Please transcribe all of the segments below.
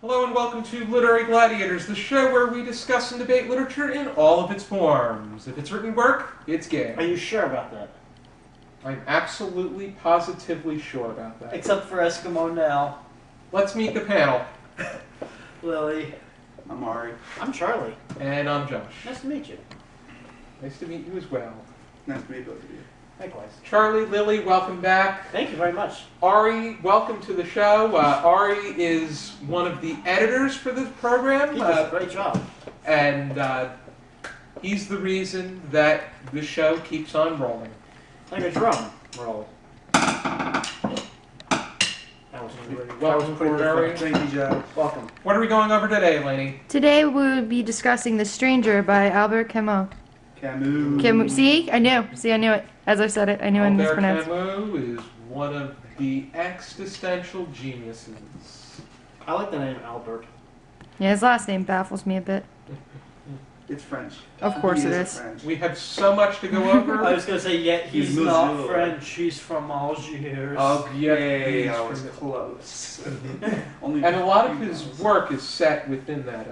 Hello and welcome to Literary Gladiators, the show where we discuss and debate literature in all of its forms. If it's written work, it's gay. Are you sure about that? I'm absolutely, positively sure about that. Except for Eskimo now. Let's meet the panel. Lily. I'm Ari. I'm Charlie. And I'm Josh. Nice to meet you. Nice to meet you as well. Nice to meet both of you. Likewise. Charlie, Lily, welcome back. Thank you very much. Ari, welcome to the show. Ari is one of the editors for this program. He does a great job. And he's the reason that the show keeps on rolling. Like a drum. Roll. That was pretty Welcome, Ari. Thank you, Joe. Welcome. What are we going over today, Laney? Today we will be discussing The Stranger by Albert Camus. Camus. See? I knew. See, I knew it. As I said it, I knew I Albert mispronounced. Camus is one of the existential geniuses. I like the name Albert. Yeah, his last name baffles me a bit. It's French. Of course He it is is. French. We have so much to go over. I was going to say, yet he's He's not Missoula. French. He's from Algiers. Okay, Yeah, I was he's close. Only And a lot of few his miles. work is set within that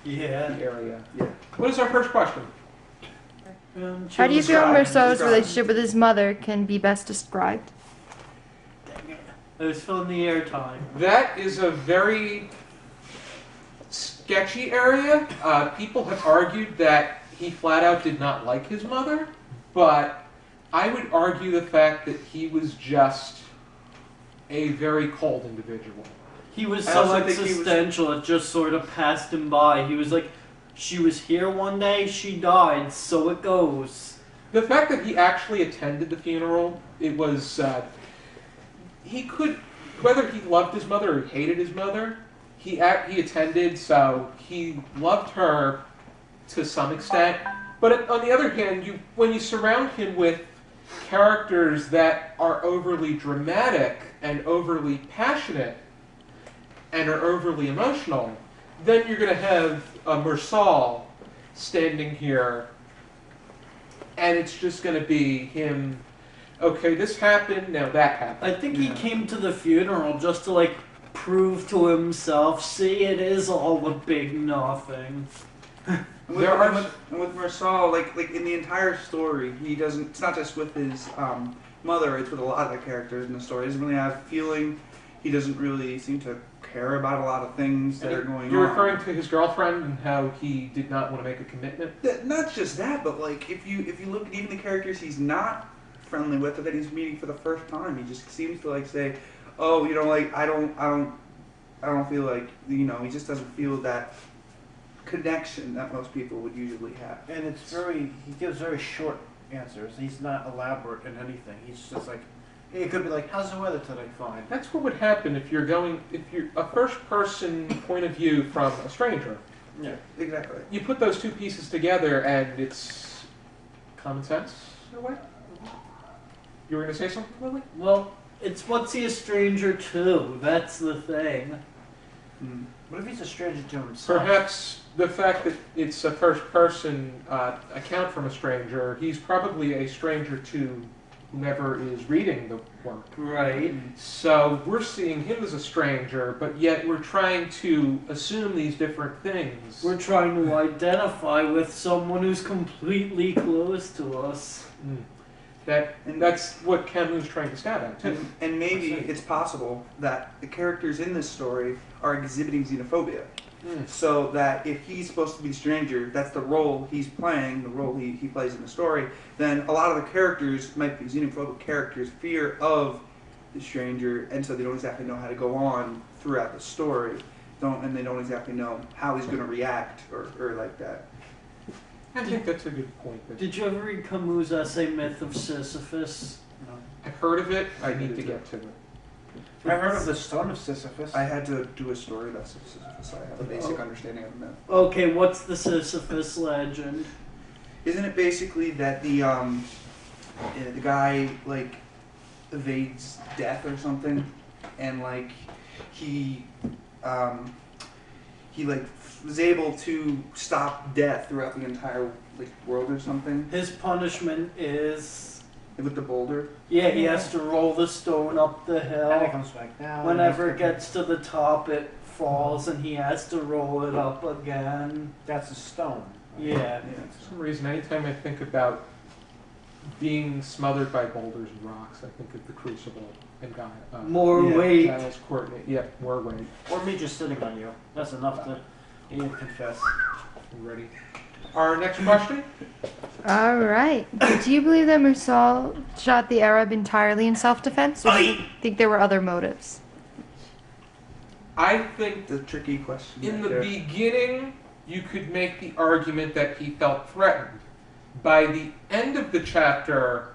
Yeah. area. Yeah. What is our first question? How do you feel Describe- Rousseau's describe. relationship with his mother can be best described? Dang it. I was filling the airtime. That is a very sketchy area. People have argued that he flat out did not like his mother, but I would argue the fact that he was just a very cold individual. He was I so also think he was- existential, it just sort of passed him by. He was like, she was here one day, she died, so it goes. The fact that he actually attended the funeral, it was, he could, whether he loved his mother or hated his mother, he attended, so he loved her to some extent. But on the other hand, when you surround him with characters that are overly dramatic and overly passionate and are overly emotional, then you're going to have a Mersal standing here, and it's just going to be him, okay, this happened, now that happened. I think he came to the funeral just to, like, prove to himself, see, it is all a big nothing. And with, There are- and with Marcel, like in the entire story, he doesn't. It's not just with his mother. It's with a lot of the characters in the story. He doesn't really have feeling. He doesn't really seem to care about a lot of things that are going on. You're referring to his girlfriend and how he did not want to make a commitment? Not just that, but like if you look at even the characters he's not friendly with or that he's meeting for the first time, he just seems to like say, "Oh, you know, like I don't feel like, you know," he just doesn't feel that connection that most people would usually have. And it's he gives very short answers. He's not elaborate in anything. He's just like, it could be like, how's the weather today? Fine. That's what would happen if you're a first-person point of view from a stranger. Yeah, exactly. You put those two pieces together and it's common sense, in a way? You were going to say something, Lily? Well, it's what's he a stranger to? That's the thing. Mm. What if he's a stranger to himself? Perhaps the fact that it's a first-person account from a stranger, he's probably a stranger to whomever is reading the work. Right. So we're seeing him as a stranger, but yet we're trying to assume these different things. We're trying to identify with someone who's completely close to us. Mm. That's what Camus is trying to stab at, too. And maybe it's possible that the characters in this story are exhibiting xenophobia. Mm. So that if he's supposed to be the stranger, that's the role he's playing, the role he plays in the story, then a lot of the characters might be xenophobic characters, fear of the stranger, and so they don't exactly know how to go on throughout the story. And they don't exactly know how he's going to react or like that. I think that's a good point. But Did you ever read Camus' essay Myth of Sisyphus? I've heard of it. I need to get to it. I heard of the Stone of Sisyphus. I had to do a story about Sisyphus, so I have a basic understanding of the myth. Okay, what's the Sisyphus legend? Isn't it basically that the guy like evades death or something, and like he like was able to stop death throughout the entire like world or something? His punishment is with the boulder. Yeah, he has to roll the stone up the And it hill. comes back down. Whenever it gets to the top, it falls, and he has to roll it up again. That's a stone. Yeah. Yeah. For some reason, anytime I think about being smothered by boulders and rocks, I think of the Crucible and Guy. More Yeah, weight. Giles Courtney. Yeah, more weight. Or me just sitting on you. That's enough to even confess. Ready. Our next question. All right. Do you believe that Mursal shot the Arab entirely in self-defense, or do you think there were other motives? I think The tricky question. in right the there. beginning, you could make the argument that he felt threatened. By the end of the chapter,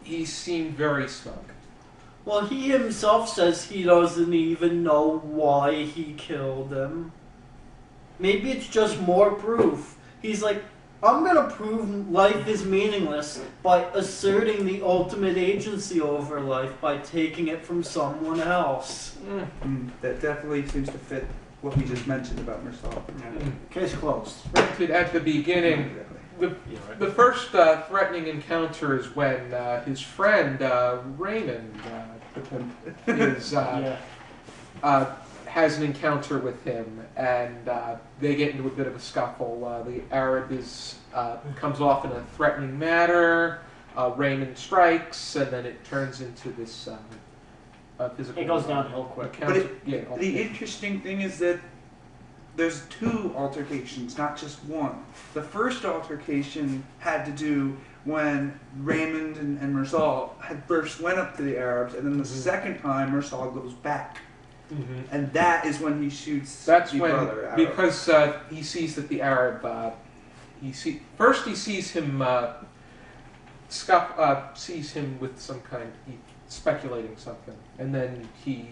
he seemed very smug. Well, he himself says he doesn't even know why he killed him. Maybe it's just more proof. He's like, I'm gonna prove life is meaningless by asserting the ultimate agency over life by taking it from someone else. That definitely seems to fit what we just mentioned about Mersal. Case closed. Granted, at the beginning, the first threatening encounter is when his friend Raymond is, Yeah. has an encounter with him, and they get into a bit of a scuffle. The Arab comes off in a threatening manner. Raymond strikes, and then it turns into this physical. It goes downhill quick. But Yeah, The interesting thing is that there's two altercations, not just one. The first altercation had to do when Raymond and Mersal had first went up to the Arabs, and then the second time Mersal goes back. And that is when he shoots That's the when, brother Arab. because he sees that the Arab, first he sees him, sees him with some kind, speculating something, and then he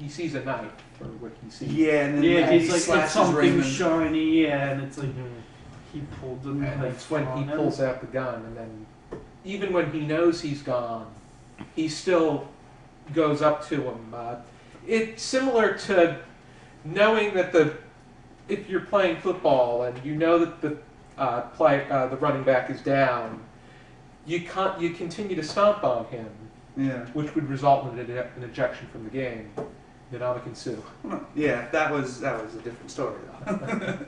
sees a knife, or what he sees. Yeah, and then Yeah, he he's like, it's slashes something Raymond. shiny, yeah, and it's like, Mhm. he pulled the And knife that's when on he him. pulls out the gun, and then even when he knows he's gone, he still goes up to him. It's similar to knowing that if you're playing football and you know that the running back is down, you continue to stomp on him, Yeah. which would result in an ejection from the game. Yanamakin Sue. Well, yeah, that was a different story though.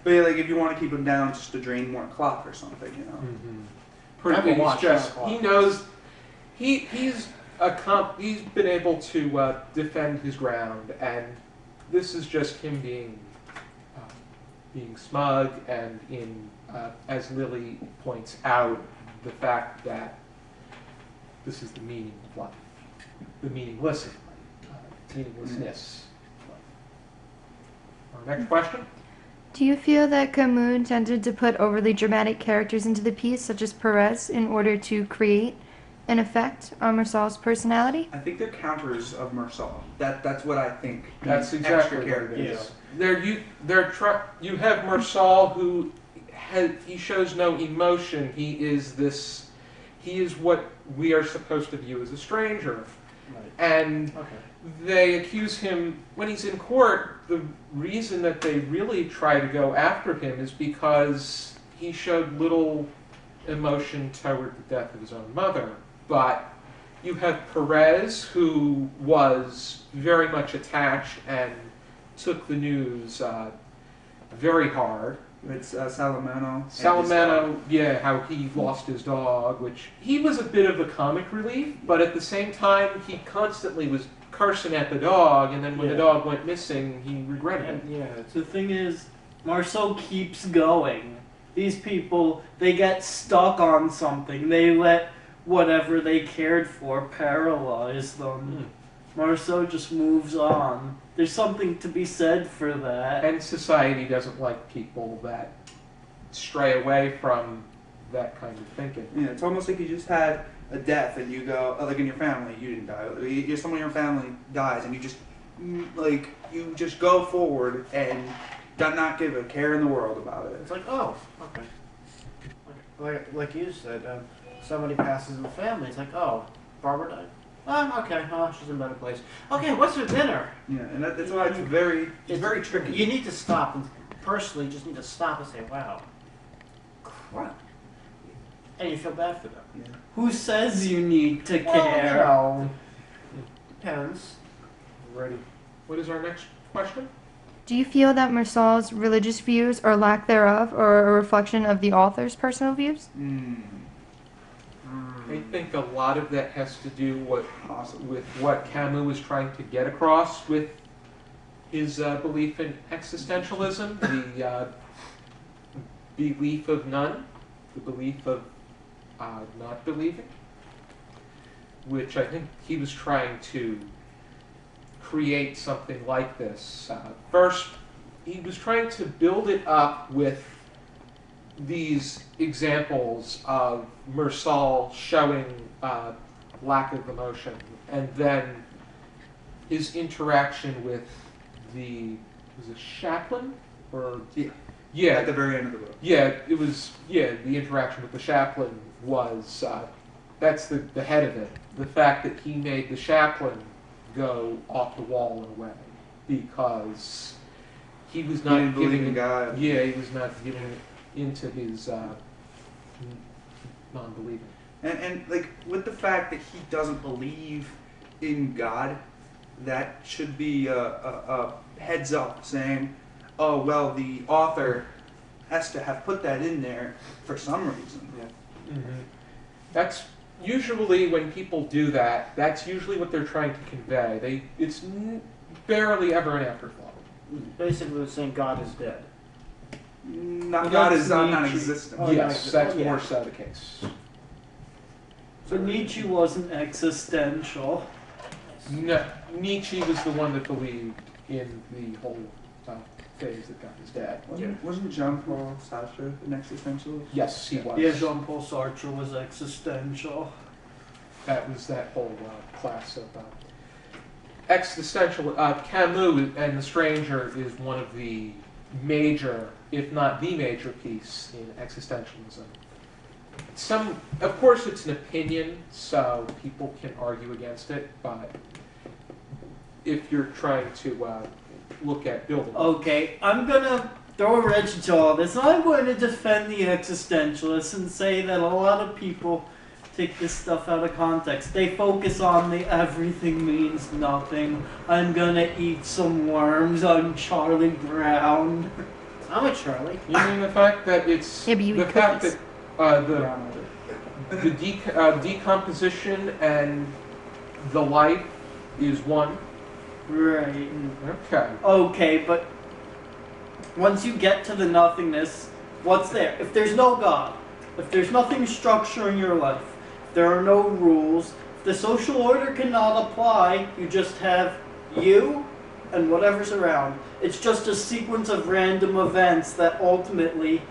But yeah, like if you want to keep him down just to drain more clock or something, you know. Pretty, Never watched just Sherlock. he knows he's been able to defend his ground, and this is just him being smug, and as Lily points out, the fact that this is the meaning of life, the meaninglessness of life. Our next question. Do you feel that Camus intended to put overly dramatic characters into the piece, such as Perez, in order to create an effect on Mursal's personality? I think they're counters of Mersal. That's what I think. That's These exactly extra what it characters. is. You have Mersal, who he shows no emotion. He is what we are supposed to view as a stranger. Right. And Okay. they accuse him, when he's in court, the reason that they really try to go after him is because he showed little emotion toward the death of his own mother. But you have Perez, who was very much attached and took the news very hard. It's Salamano. and his Salamano, yeah, how he lost his dog, which he was a bit of a comic relief, but at the same time, he constantly was cursing at the dog, and then when the Yeah. dog went missing, he regretted it. And, yeah, it's The thing is, Marceau keeps going. These people, they get stuck on something. They let whatever they cared for paralyze them. Marceau just moves on. There's something to be said for that. And society doesn't like people that stray away from that kind of thinking. Yeah, it's almost like you just had a death and you go, like in your family, you didn't die. Someone in your family dies and you just go forward and do not give a care in the world about it. It's like, oh, okay. Like you said, somebody passes in the family. It's like, oh, Barbara died. Oh, okay. Oh, she's in a better place. Okay, what's for dinner? Yeah, and that's why it's very tricky. You need to stop and personally just need to stop and say, wow, crap. And you feel bad for them. Yeah. Who says you need to Well, you care? know, depends. Ready. What is our next question? Do you feel that Marsal's religious views or lack thereof are a reflection of the author's personal views? I think a lot of that has to do Awesome. with what Camus was trying to get across with his belief in existentialism, the belief of none, the belief of not believing, which I think he was trying to create something like this. First, he was trying to build it up with these examples of Marsal showing lack of emotion, and then his interaction with was it chaplain? Or Yeah. yeah, At the very end of the book. yeah, it was, yeah, the interaction with the chaplain was, that's the head of it. The fact that he made the chaplain go off the wall in a way, because he was He not didn't believe giving in God. Yeah, he was not giving into his non-believing. And like with the fact that he doesn't believe in God, that should be a heads up saying, oh well, the author has to have put that in there for some reason. Yeah. Mm-hmm. That's usually when people do that. That's usually what they're trying to convey. It's barely ever an afterthought. Basically, saying God is dead. Not Well, God that's is Nietzsche. non-existent. Oh, Yes, that's yeah. more so the case. But Nietzsche wasn't existential. No, Nietzsche was the one that believed in the whole phase that God is dead. Wasn't Jean-Paul Sartre an existentialist? Yes, he was. Yeah, Jean-Paul Sartre was existential. That was that whole class of existential. Camus and The Stranger is one of the major, if not the major piece in existentialism. Of course, it's an opinion, so people can argue against it. But if you're trying to look at building, Okay, I'm gonna throw a wrench into all this, and I'm going to defend the existentialists and say that a lot of people take this stuff out of context. They focus on the everything means nothing. I'm gonna eat some worms. I'm Charlie Brown. I'm a Charlie. you mean the fact that it's Yeah, but you the eat fact cookies. that the decomposition and the life is one. Right. Okay. Okay, but once you get to the nothingness, what's there? If there's no God, if there's nothing structuring your life, if there are no rules, if the social order cannot apply, you just have you and whatever's around. It's just a sequence of random events that ultimately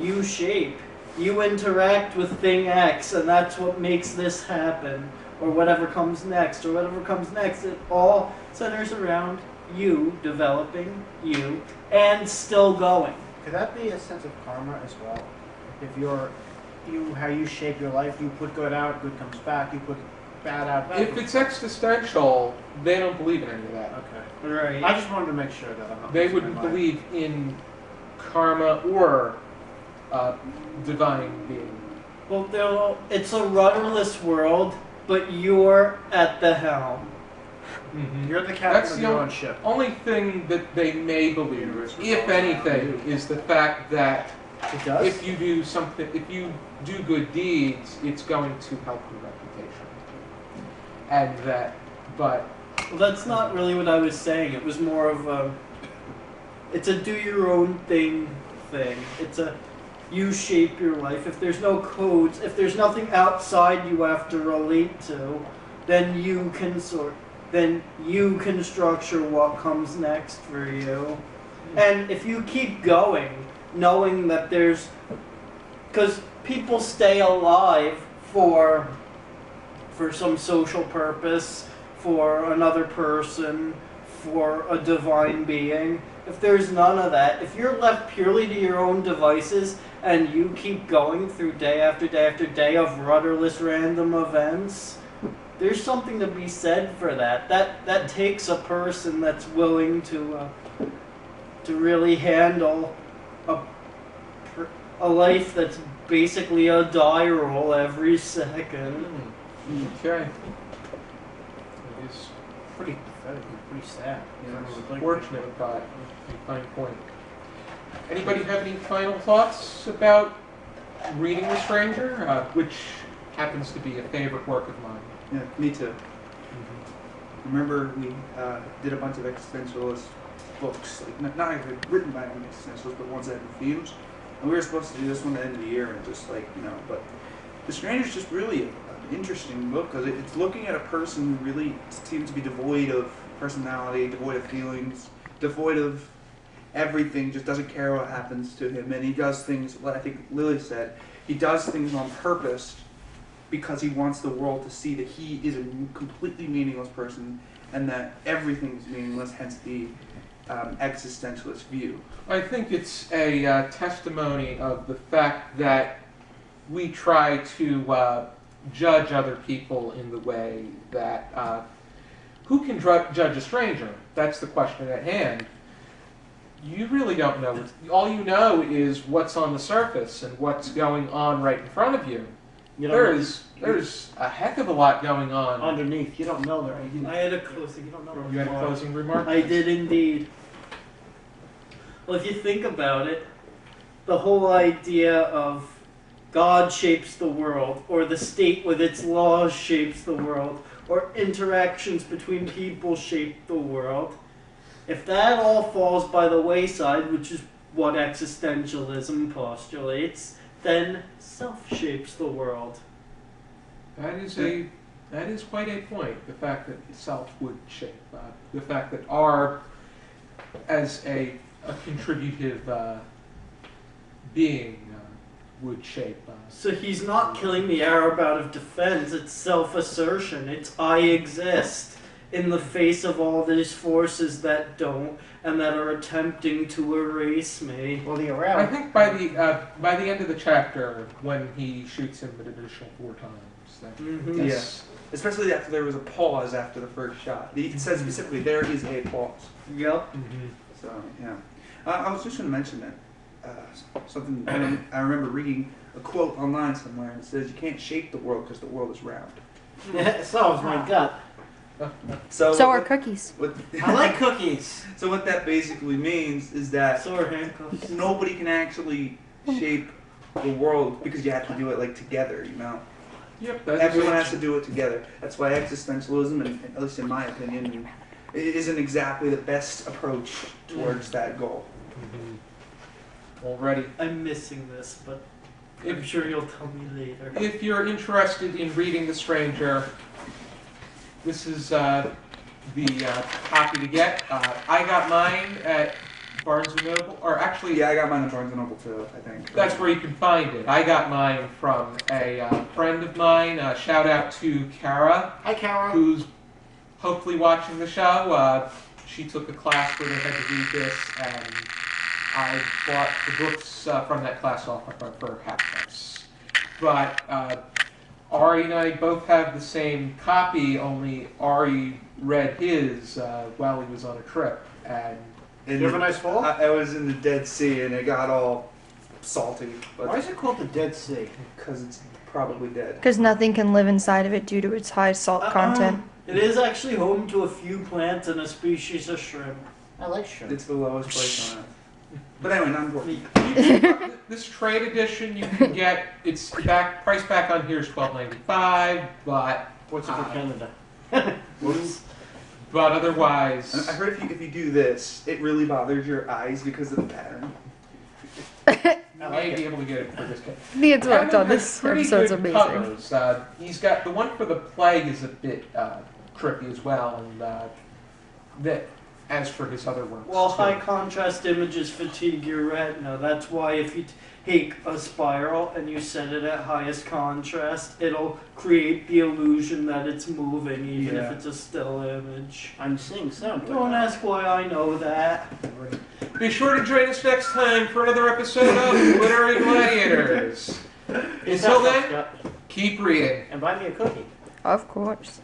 you shape. You interact with thing X, and that's what makes this happen, or whatever comes next, or whatever comes next. It all centers around you developing you and still going. Could that be a sense of karma as well? If how you shape your life, you put good out, good comes back. You put bad out, bad If comes it's existential, they don't believe in any of that. back. Okay. Right. I just wanted to make sure that I'm not They losing wouldn't my mind. believe in karma or divine being. Well, it's a rudderless world, but you're at the helm. Mm-hmm. You're the captain That's of the your only- own ship. Only thing that they may believe, Universe if revolves around anything, is the fact that It does. if you do something, if you do good deeds, it's going to help your reputation. And that, but Well, that's not really what I was saying. It was more of it's a do your own thing. It's a, you shape your life. If there's no codes, if there's nothing outside you have to relate to, then you can structure what comes next for you. And if you keep going, knowing that because people stay alive for some social purpose, for another person, for a divine being. If there's none of that, if you're left purely to your own devices and you keep going through day after day after day of rudderless random events, there's something to be said for that. That takes a person that's willing to really handle a life that's basically a die roll every second. Okay. It is Pretty pathetic and pretty sad. fortunate, but a fine point. Anybody have any final thoughts about reading The Stranger, which happens to be a favorite work of mine? Yeah, me too. Remember, we did a bunch of existentialist books, like not even written by any existentialists, but ones that had themes. And we were supposed to do this one at the end of the year, and just like, you know, but The Stranger is just really an interesting book because it's looking at a person who really seems to be devoid of personality, devoid of feelings, devoid of everything, just doesn't care what happens to him. And he does things, what I think Lily said, he does things on purpose because he wants the world to see that he is a completely meaningless person and that everything is meaningless, hence the existentialist view. I think it's a testimony of the fact that we try to judge other people in the way that who can judge a stranger? That's the question at hand. You really don't know. All you know is what's on the surface and what's going on right in front of you. There's a heck of a lot going on underneath. You don't know there. I had a closing. You don't know. You had a closing remark? I did indeed. Well, if you think about it, the whole idea of God shapes the world, or the state with its laws shapes the world, or interactions between people shape the world, if that all falls by the wayside, which is what existentialism postulates, then self shapes the world. That is quite a point. The fact that self would shape, the fact that R, as a contributive being, would shape. So he's not killing the Arab out of defense. It's self-assertion. It's I exist in the face of all these forces that don't and that are attempting to erase me. Well, the I Arab. think by the end of the chapter, when he shoots him an additional 4 times, that, Yes. Especially after there was a pause after the first shot. It says specifically there is a pause. Yep. So, yeah. I was just going to mention that something I remember reading a quote online somewhere, and it says you can't shape the world because the world is round. So is my gut. So are cookies. I like cookies. So what that basically means is that So are handcuffs. nobody can actually shape the world because you have to do it like together, you know. Yep. Everyone has to do it together. That's why existentialism, and at least in my opinion, it isn't exactly the best approach towards that goal. Already. I'm missing this, but I'm sure you'll tell me later. If you're interested in reading The Stranger, this is the copy to get. I got mine at Barnes & Noble, or actually... Yeah, I got mine at Barnes & Noble too, I think. That's where you can find it. I got mine from a friend of mine. Shout out to Kara, Hi, Kara. who's hopefully watching the show. She took a class where they had to read this, and I bought the books from that class off of for half price. But Ari and I both have the same copy, only Ari read his while he was on a trip. And And You have a nice fall? I was in the Dead Sea and it got all salty, Why is it called the Dead Sea? because it's probably dead. Because nothing can live inside of it due to its high salt content. It is actually home to a few plants and a species of shrimp. I like shrimp. It's the lowest place on Earth. But anyway, not important. this trade edition you can get. It's price back on here is $12.95, but What's it for Canada? but otherwise, I heard if you do this, it really bothers your eyes because of the pattern. you may be able to get it for discount. Leon's worked Camus on has this pretty episode's good amazing. covers. He's got the one for the plague is a bit trippy as well, and that as for his other works. Well, too. high contrast images fatigue your retina. That's why if you take a spiral and you set it at highest contrast, it'll create the illusion that it's moving, even if it's a still image. I'm seeing sound. Don't ask why I know that. Be sure to join us next time for another episode of Literary Gladiators. Until then, keep reading. And buy me a cookie. Of course.